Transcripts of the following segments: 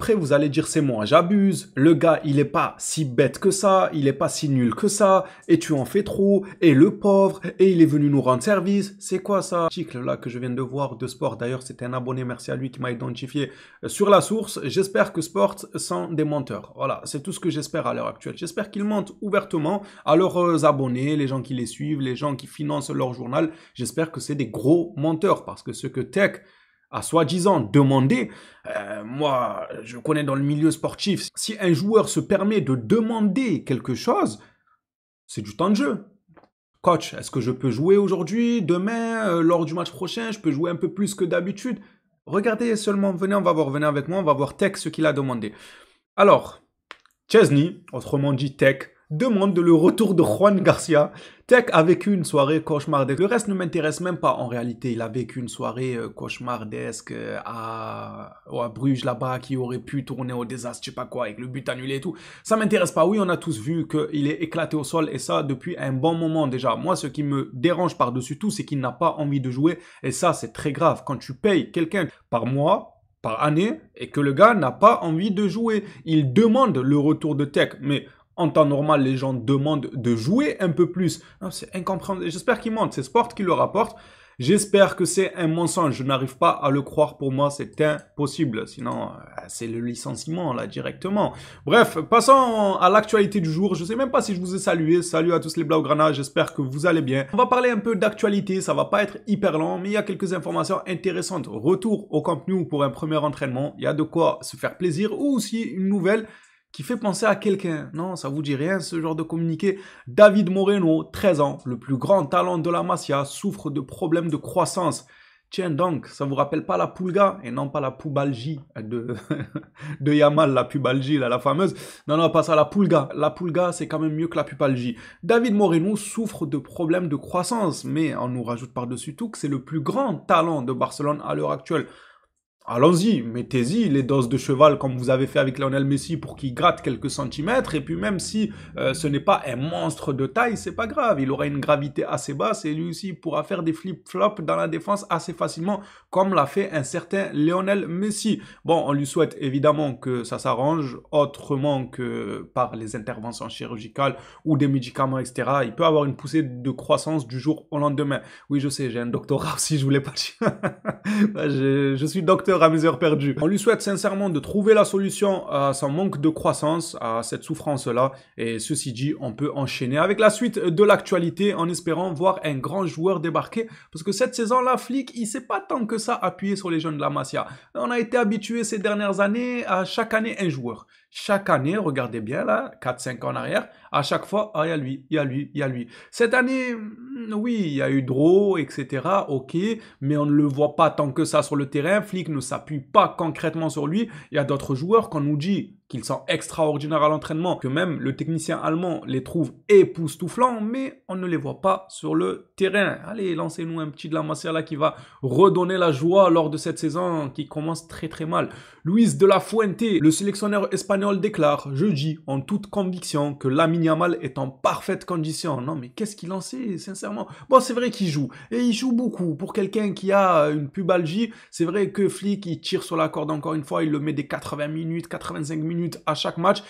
après, vous allez dire c'est moi, j'abuse. Le gars, il est pas si bête que ça, il est pas si nul que ça, et tu en fais trop, et le pauvre, et il est venu nous rendre service. C'est quoi ça? Article là que je viens de voir de Sport. D'ailleurs, c'était un abonné, merci à lui qui m'a identifié sur la source. J'espère que Sport sont des menteurs. Voilà, c'est tout ce que j'espère à l'heure actuelle. J'espère qu'ils mentent ouvertement à leurs abonnés, les gens qui les suivent, les gens qui financent leur journal. J'espère que c'est des gros menteurs parce que ce que Tech a soi-disant demandé, moi, je connais dans le milieu sportif, si un joueur se permet de demander quelque chose, c'est du temps de jeu. Coach, est-ce que je peux jouer aujourd'hui, demain, lors du match prochain, je peux jouer un peu plus que d'habitude? Regardez seulement, venez, on va voir, venez avec moi, on va voir Tech ce qu'il a demandé. Alors, Chesney, autrement dit Tech, demande le retour de Juan Garcia. Tech a vécu une soirée cauchemardesque. Le reste ne m'intéresse même pas en réalité. Il a vécu une soirée cauchemardesque à Bruges là-bas qui aurait pu tourner au désastre, je sais pas quoi, avec le but annulé et tout. Ça m'intéresse pas. Oui, on a tous vu qu'il est éclaté au sol et ça depuis un bon moment déjà. Moi, ce qui me dérange par-dessus tout, c'est qu'il n'a pas envie de jouer et ça, c'est très grave. Quand tu payes quelqu'un par mois, par année, et que le gars n'a pas envie de jouer. Il demande le retour de Tech, mais en temps normal, les gens demandent de jouer un peu plus. C'est incompréhensible. J'espère qu'il ment. C'est Sport qui le rapporte. J'espère que c'est un mensonge. Je n'arrive pas à le croire. Pour moi, c'est impossible. Sinon, c'est le licenciement, là, directement. Bref, passons à l'actualité du jour. Je ne sais même pas si je vous ai salué. Salut à tous les Blaugrana. J'espère que vous allez bien. On va parler un peu d'actualité. Ça va pas être hyper lent, mais il y a quelques informations intéressantes. Retour au Camp Nou pour un premier entraînement. Il y a de quoi se faire plaisir ou aussi une nouvelle qui fait penser à quelqu'un. Non, ça vous dit rien, ce genre de communiqué. David Moreno, 13 ans, le plus grand talent de la Masia, souffre de problèmes de croissance. Tiens donc, ça vous rappelle pas la Pulga et non pas la pubalgie de Yamal, la pubalgie, là, la fameuse. Non, non, pas ça, la Pulga. La Pulga, c'est quand même mieux que la pubalgie. David Moreno souffre de problèmes de croissance, mais on nous rajoute par-dessus tout que c'est le plus grand talent de Barcelone à l'heure actuelle. Allons-y, mettez-y les doses de cheval comme vous avez fait avec Lionel Messi pour qu'il gratte quelques centimètres. Et puis même si ce n'est pas un monstre de taille, c'est pas grave. Il aura une gravité assez basse et lui aussi pourra faire des flip-flops dans la défense assez facilement comme l'a fait un certain Lionel Messi. Bon, on lui souhaite évidemment que ça s'arrange autrement que par les interventions chirurgicales ou des médicaments, etc. Il peut avoir une poussée de croissance du jour au lendemain. Oui, je sais, j'ai un doctorat aussi, je voulais pas dire. je suis docteur à mes heures perdues. On lui souhaite sincèrement de trouver la solution à son manque de croissance, à cette souffrance-là. Et ceci dit, on peut enchaîner avec la suite de l'actualité en espérant voir un grand joueur débarquer. Parce que cette saison-là, Flick, il s'est pas tant que ça appuyé sur les jeunes de la Masia. On a été habitué ces dernières années à chaque année un joueur. Chaque année, regardez bien là, 4-5 ans en arrière, à chaque fois, ah, il y a lui, il y a lui, il y a lui. Cette année, oui, il y a eu Draw, etc., ok, mais on ne le voit pas tant que ça sur le terrain. Flick ne s'appuie pas concrètement sur lui. Il y a d'autres joueurs qu'on nous dit qu'ils sont extraordinaires à l'entraînement, que même le technicien allemand les trouve époustouflants, mais on ne les voit pas sur le terrain. Allez, lancez-nous un petit de la Masia là qui va redonner la joie lors de cette saison qui commence très très mal. Luis de la Fuente, le sélectionneur espagnol, déclare jeudi en toute conviction que Lamine Yamal est en parfaite condition. Non mais qu'est-ce qu'il en sait, sincèrement? Bon, c'est vrai qu'il joue, et il joue beaucoup. Pour quelqu'un qui a une pubalgie, c'est vrai que Flick, il tire sur la corde encore une fois, il le met des 80 minutes, 85 minutes à chaque match.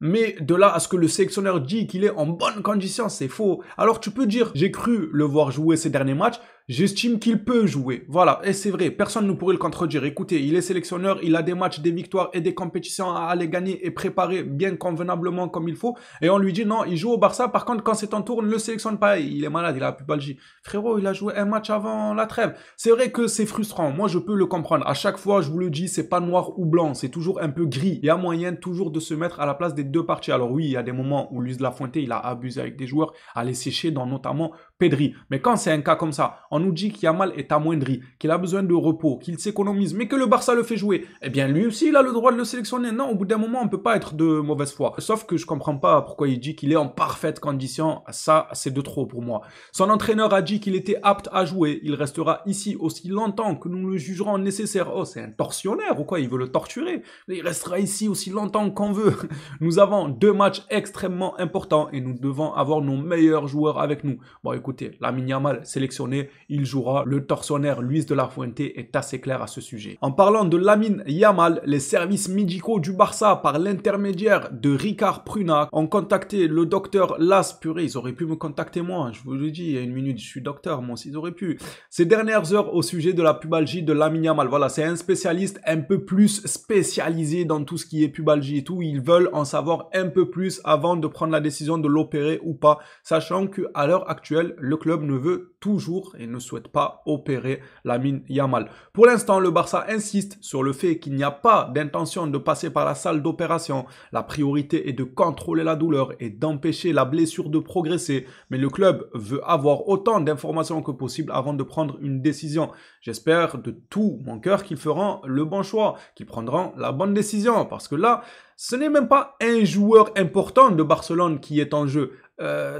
Mais de là à ce que le sélectionneur dit qu'il est en bonne condition, c'est faux. Alors tu peux dire, j'ai cru le voir jouer ces derniers matchs, j'estime qu'il peut jouer. Voilà, et c'est vrai, personne ne pourrait le contredire. Écoutez, il est sélectionneur, il a des matchs, des victoires et des compétitions à aller gagner et préparer bien convenablement comme il faut. Et on lui dit non, il joue au Barça, par contre quand c'est en tour, on ne le sélectionne pas. Il est malade, il a la pubalgie. Frérot, il a joué un match avant la trêve. C'est vrai que c'est frustrant, moi je peux le comprendre. À chaque fois, je vous le dis, c'est pas noir ou blanc, c'est toujours un peu gris. Il y a moyen toujours de se mettre à la place des deux parties. Alors oui, il y a des moments où Luis de la Fuente, il a abusé avec des joueurs, à les sécher, dans notamment Pedri. Mais quand c'est un cas comme ça, on nous dit qu'Yamal est amoindri, qu'il a besoin de repos, qu'il s'économise, mais que le Barça le fait jouer, eh bien lui aussi il a le droit de le sélectionner. Non, au bout d'un moment on peut pas être de mauvaise foi. Sauf que je comprends pas pourquoi il dit qu'il est en parfaite condition. Ça, c'est de trop pour moi. Son entraîneur a dit qu'il était apte à jouer. Il restera ici aussi longtemps que nous le jugerons nécessaire. Oh, c'est un tortionnaire ou quoi? Il veut le torturer. Il restera ici aussi longtemps qu'on veut. Nous avons 2 matchs extrêmement importants et nous devons avoir nos meilleurs joueurs avec nous. Bon, écoutez, Lamine Yamal sélectionné, il jouera. Le tortionnaire Luis de la Fuente est assez clair à ce sujet. En parlant de Lamine Yamal, les services médicaux du Barça, par l'intermédiaire de Ricard Prunac, ont contacté le docteur Las. Purée, ils auraient pu me contacter moi, je vous le dis, il y a une minute, je suis docteur, moi aussi, ils auraient pu. Ces dernières heures au sujet de la pubalgie de Lamine Yamal. Voilà, c'est un spécialiste un peu plus spécialisé dans tout ce qui est pubalgie et tout. Ils veulent en savoir un peu plus avant de prendre la décision de l'opérer ou pas, sachant qu'à l'heure actuelle, le club ne veut toujours et ne souhaite pas opérer Lamine Yamal. Pour l'instant, le Barça insiste sur le fait qu'il n'y a pas d'intention de passer par la salle d'opération. La priorité est de contrôler la douleur et d'empêcher la blessure de progresser. Mais le club veut avoir autant d'informations que possible avant de prendre une décision. J'espère de tout mon cœur qu'ils feront le bon choix, qu'ils prendront la bonne décision. Parce que là, ce n'est même pas un joueur important de Barcelone qui est en jeu.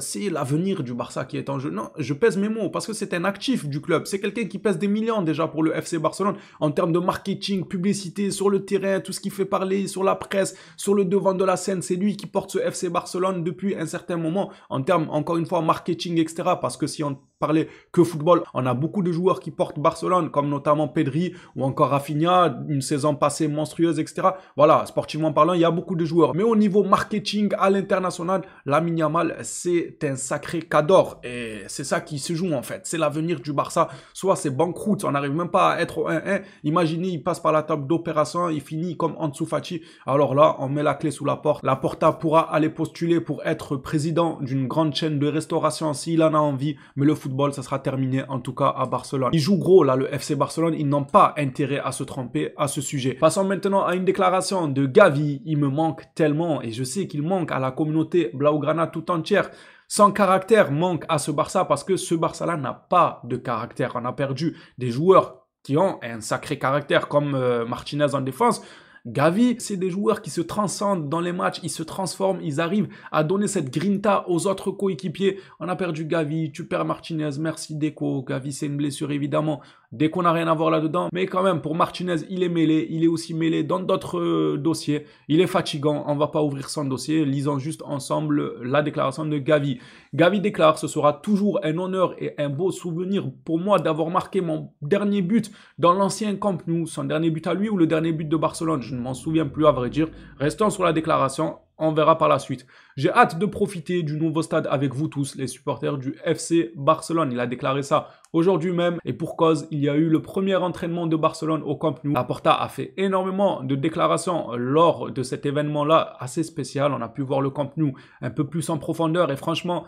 C'est l'avenir du Barça qui est en jeu. Non, je pèse mes mots parce que c'est un actif du club. C'est quelqu'un qui pèse des millions déjà pour le FC Barcelone en termes de marketing, publicité, sur le terrain, tout ce qui fait parler sur la presse, sur le devant de la scène. C'est lui qui porte ce FC Barcelone depuis un certain moment en termes, encore une fois, marketing, etc. Parce que si on parlait que football, on a beaucoup de joueurs qui portent Barcelone, comme notamment Pedri ou encore Rafinha, une saison passée monstrueuse, etc. Voilà, sportivement parlant, il y a beaucoup de joueurs. Mais au niveau marketing à l'international, Lamine Yamal, c'est un sacré cador. Et c'est ça qui se joue en fait. C'est l'avenir du Barça. Soit c'est banqueroute, on n'arrive même pas à être au 1-1. Imaginez, il passe par la table d'opération, il finit comme Ansu Fati. Alors là, on met la clé sous la porte. Laporta pourra aller postuler pour être président d'une grande chaîne de restauration s'il en a envie. Mais le football, ça sera terminé en tout cas à Barcelone. Ils jouent gros là, le FC Barcelone. Ils n'ont pas intérêt à se tromper à ce sujet. Passons maintenant à une déclaration de Gavi. Il me manque tellement et je sais qu'il manque à la communauté Blaugrana tout entière. Son caractère manque à ce Barça parce que ce Barça-là n'a pas de caractère. On a perdu des joueurs qui ont un sacré caractère comme Martinez en défense. Gavi, c'est des joueurs qui se transcendent dans les matchs, ils se transforment, ils arrivent à donner cette grinta aux autres coéquipiers. On a perdu Gavi, tu perds Martinez, merci Deco. Gavi, c'est une blessure évidemment. Deco n'a rien à voir là-dedans, mais quand même, pour Martinez, il est mêlé, il est aussi mêlé dans d'autres dossiers. Il est fatigant, on va pas ouvrir son dossier. Lisons juste ensemble la déclaration de Gavi. Gavi déclare: ce sera toujours un honneur et un beau souvenir pour moi d'avoir marqué mon dernier but dans l'ancien Camp Nou. Son dernier but à lui ou le dernier but de Barcelone? Je ne m'en souviens plus à vrai dire. Restons sur la déclaration. On verra par la suite. J'ai hâte de profiter du nouveau stade avec vous tous, les supporters du FC Barcelone. Il a déclaré ça aujourd'hui même et pour cause, il y a eu le premier entraînement de Barcelone au Camp Nou. Laporta a fait énormément de déclarations lors de cet événement-là assez spécial. On a pu voir le Camp Nou un peu plus en profondeur et franchement,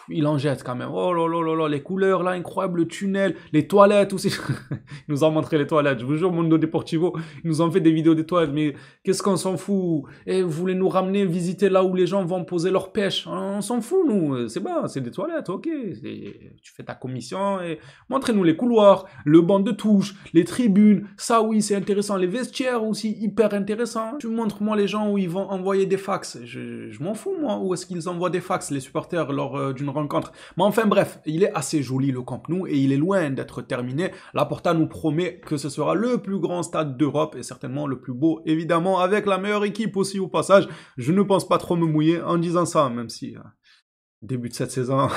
il en jette quand même. Oh là là là là, les couleurs là, incroyable, le tunnel, les toilettes aussi. Ils nous ont montré les toilettes. Je vous jure, Mundo Deportivo, ils nous ont fait des vidéos des toilettes, mais qu'est-ce qu'on s'en fout? Et vous voulez nous ramener visiter là où les gens vont poser leur pêche? On s'en fout, nous. C'est bon, c'est des toilettes, ok. Tu fais ta commission et montrez-nous les couloirs, le banc de touche, les tribunes. Ça, oui, c'est intéressant. Les vestiaires aussi, hyper intéressant. Tu montres-moi les gens où ils vont envoyer des fax. Je m'en fous, moi, où est-ce qu'ils envoient des fax, les supporters, lors d'une rencontre. Mais enfin, bref, il est assez joli, le Camp Nou, et il est loin d'être terminé. Laporta nous promet que ce sera le plus grand stade d'Europe et certainement le plus beau, évidemment, avec la meilleure équipe aussi au passage. Je ne pense pas trop me mouiller en disant ça, même si début de cette saison,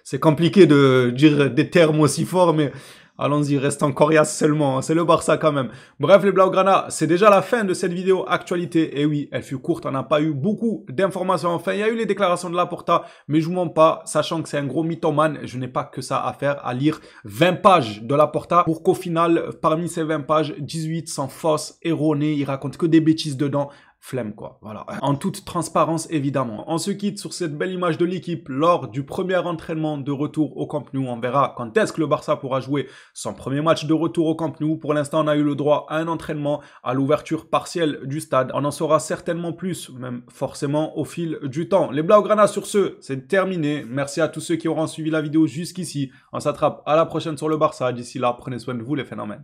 c'est compliqué de dire des termes aussi forts, mais allons-y, restons coriaces seulement, c'est le Barça quand même. Bref les Blaugrana, c'est déjà la fin de cette vidéo actualité, et oui, elle fut courte, on n'a pas eu beaucoup d'informations. Enfin, il y a eu les déclarations de Laporta, mais je vous mens pas, sachant que c'est un gros mythomane, je n'ai pas que ça à faire, à lire 20 pages de Laporta, pour qu'au final, parmi ces 20 pages, 18 sont fausses, erronées, il raconte que des bêtises dedans. Flemme quoi, voilà. En toute transparence évidemment. On se quitte sur cette belle image de l'équipe lors du premier entraînement de retour au Camp Nou. On verra quand est-ce que le Barça pourra jouer son premier match de retour au Camp Nou. Pour l'instant, on a eu le droit à un entraînement à l'ouverture partielle du stade. On en saura certainement plus, même forcément au fil du temps. Les Blaugrana sur ce, c'est terminé. Merci à tous ceux qui auront suivi la vidéo jusqu'ici. On s'attrape à la prochaine sur le Barça. D'ici là, prenez soin de vous les phénomènes.